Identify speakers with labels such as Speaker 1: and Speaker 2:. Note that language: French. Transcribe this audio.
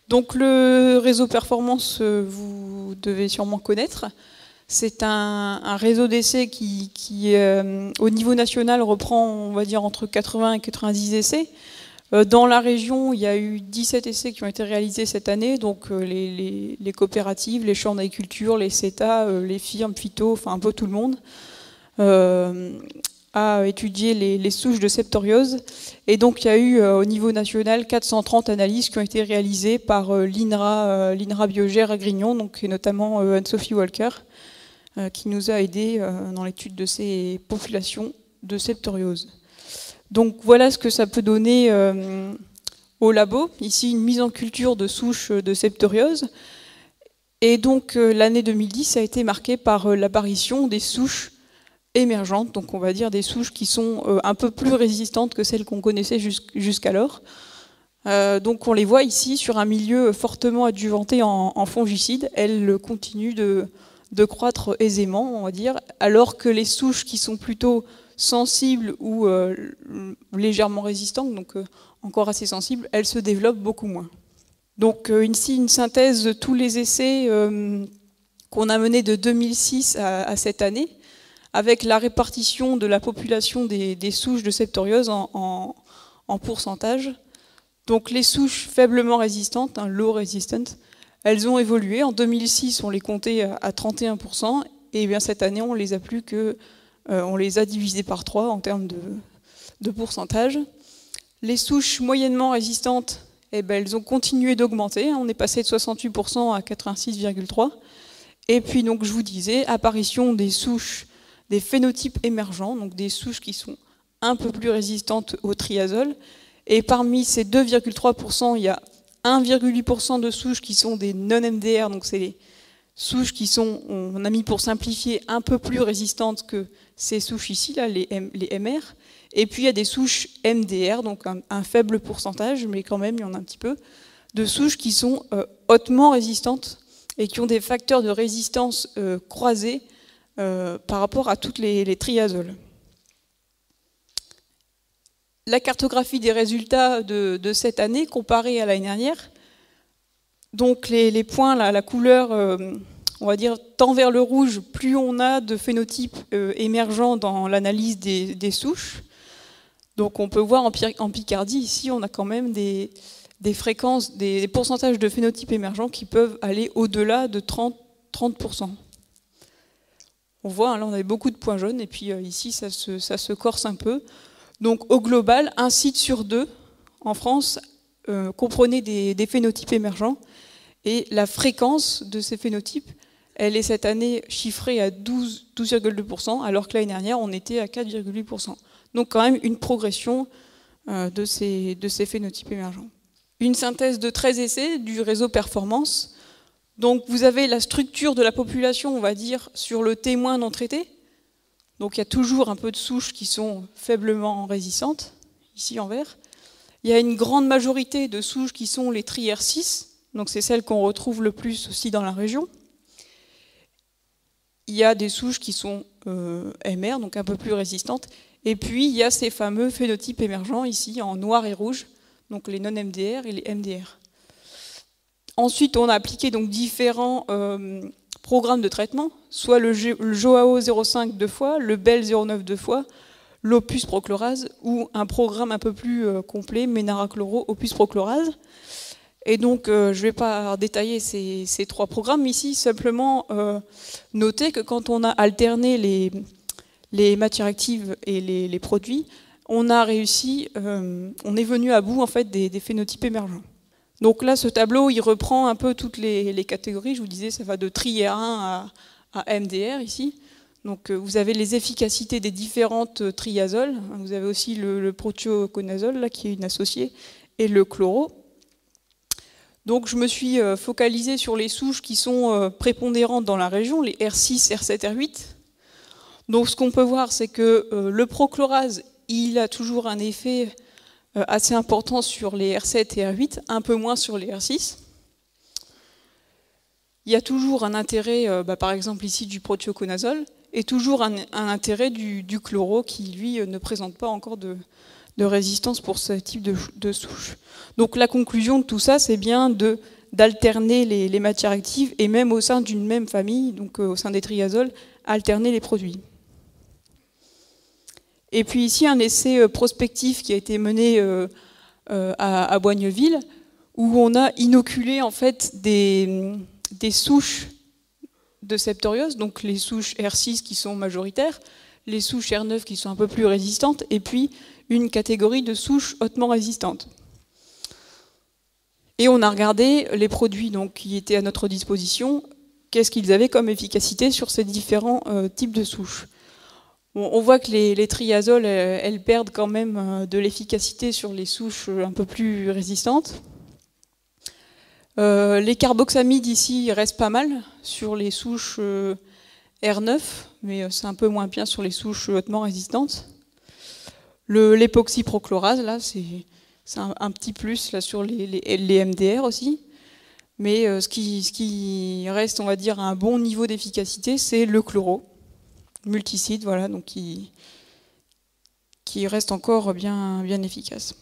Speaker 1: Donc le réseau performance, vous devez sûrement connaître. C'est un réseau d'essais qui au niveau national, reprend, on va dire, entre 80 et 90 essais. Dans la région, il y a eu 17 essais qui ont été réalisés cette année, donc les coopératives, les champs d'agriculture, les CETA, les firmes, phyto, enfin un peu tout le monde, a étudié les souches de septoriose. Et donc il y a eu au niveau national 430 analyses qui ont été réalisées par l'INRA Biogère à Grignon, donc, et notamment Anne-Sophie Walker, qui nous a aidés dans l'étude de ces populations de septoriose. Donc voilà ce que ça peut donner au labo. Ici, une mise en culture de souches de septoriose. Et donc l'année 2010 a été marquée par l'apparition des souches émergentes, donc on va dire des souches qui sont un peu plus résistantes que celles qu'on connaissait jusqu'alors. Donc on les voit ici sur un milieu fortement adjuvanté en fongicides. Elles continuent de croître aisément, on va dire, alors que les souches qui sont plutôt sensibles ou légèrement résistantes, donc encore assez sensibles, elles se développent beaucoup moins. Donc ici une synthèse de tous les essais qu'on a menés de 2006 à cette année, avec la répartition de la population des souches de septoriose en pourcentage. Donc les souches faiblement résistantes, low resistant, elles ont évolué. En 2006, on les comptait à 31%, et bien cette année, on les a plus que on les a divisés par 3 en termes de pourcentage. Les souches moyennement résistantes, eh ben, elles ont continué d'augmenter. On est passé de 68% à 86,3%. Et puis, donc, je vous disais, apparition des souches, des phénotypes émergents, donc des souches qui sont un peu plus résistantes au triazole. Et parmi ces 2,3%, il y a 1,8% de souches qui sont des non-MDR, donc c'est les souches qui sont, on a mis pour simplifier, un peu plus résistantes que ces souches ici, là, les MR. Et puis il y a des souches MDR, donc un faible pourcentage, mais quand même il y en a un petit peu, de souches qui sont hautement résistantes et qui ont des facteurs de résistance croisés par rapport à toutes les triazoles. La cartographie des résultats de cette année comparée à l'année dernière. Donc les points, là, la couleur, on va dire, tend vers le rouge, plus on a de phénotypes émergents dans l'analyse des souches. Donc on peut voir en Picardie, ici, on a quand même des fréquences, des pourcentages de phénotypes émergents qui peuvent aller au-delà de 30%. On voit, hein, là on avait beaucoup de points jaunes, et puis ici ça se corse un peu. Donc au global, un site sur 2 en France comprenait des phénotypes émergents, et la fréquence de ces phénotypes, elle est cette année chiffrée à 12,2%, alors que l'année dernière on était à 4,8%. Donc quand même une progression de ces phénotypes émergents. Une synthèse de 13 essais du réseau performance. Donc vous avez la structure de la population, on va dire, sur le témoin non traité. Donc il y a toujours un peu de souches qui sont faiblement résistantes, ici en vert. Il y a une grande majorité de souches qui sont les TRI-R6, donc c'est celles qu'on retrouve le plus aussi dans la région. Il y a des souches qui sont MR, donc un peu plus résistantes. Et puis il y a ces fameux phénotypes émergents ici en noir et rouge, donc les non-MDR et les MDR. Ensuite, on a appliqué donc différents programmes de traitement, soit le Joao 0,5 2 fois, le BEL 0,9 2 fois, l'opus prochlorase, ou un programme un peu plus complet, Ménara-chloro, opus prochlorase. Et donc, je ne vais pas détailler ces 3 programmes ici, simplement noter que quand on a alterné les matières actives et les produits, on a réussi, on est venu à bout en fait des phénotypes émergents. Donc là, ce tableau, il reprend un peu toutes les catégories. Je vous disais, ça va de TRI-R1 à MDR ici. Donc vous avez les efficacités des différentes triazoles. Vous avez aussi le prothioconazole, là, qui est une associée, et le chloro. Donc je me suis focalisée sur les souches qui sont prépondérantes dans la région, les R6, R7, R8. Donc ce qu'on peut voir, c'est que le prochlorase, il a toujours un effet assez important sur les R7 et R8, un peu moins sur les R6. Il y a toujours un intérêt, par exemple ici, du prothioconazole, et toujours un intérêt du chloro qui, lui, ne présente pas encore de résistance pour ce type de souche. Donc la conclusion de tout ça, c'est bien de d'alterner les matières actives et même au sein d'une même famille, donc au sein des triazoles, alterner les produits. Et puis ici, un essai prospectif qui a été mené à Boigneville, où on a inoculé en fait des souches de septoriose, donc les souches R6 qui sont majoritaires, les souches R9 qui sont un peu plus résistantes, et puis une catégorie de souches hautement résistantes. Et on a regardé les produits donc, qui étaient à notre disposition, qu'est-ce qu'ils avaient comme efficacité sur ces différents types de souches. Bon, on voit que les triazoles, elles perdent quand même de l'efficacité sur les souches un peu plus résistantes. Les carboxamides ici restent pas mal sur les souches R9, mais c'est un peu moins bien sur les souches hautement résistantes. L'époxyprochlorase, là, c'est un petit plus là, sur les MDR aussi. Mais ce qui reste, on va dire, à un bon niveau d'efficacité, c'est le chloro, multicide, voilà, donc qui reste encore bien efficace.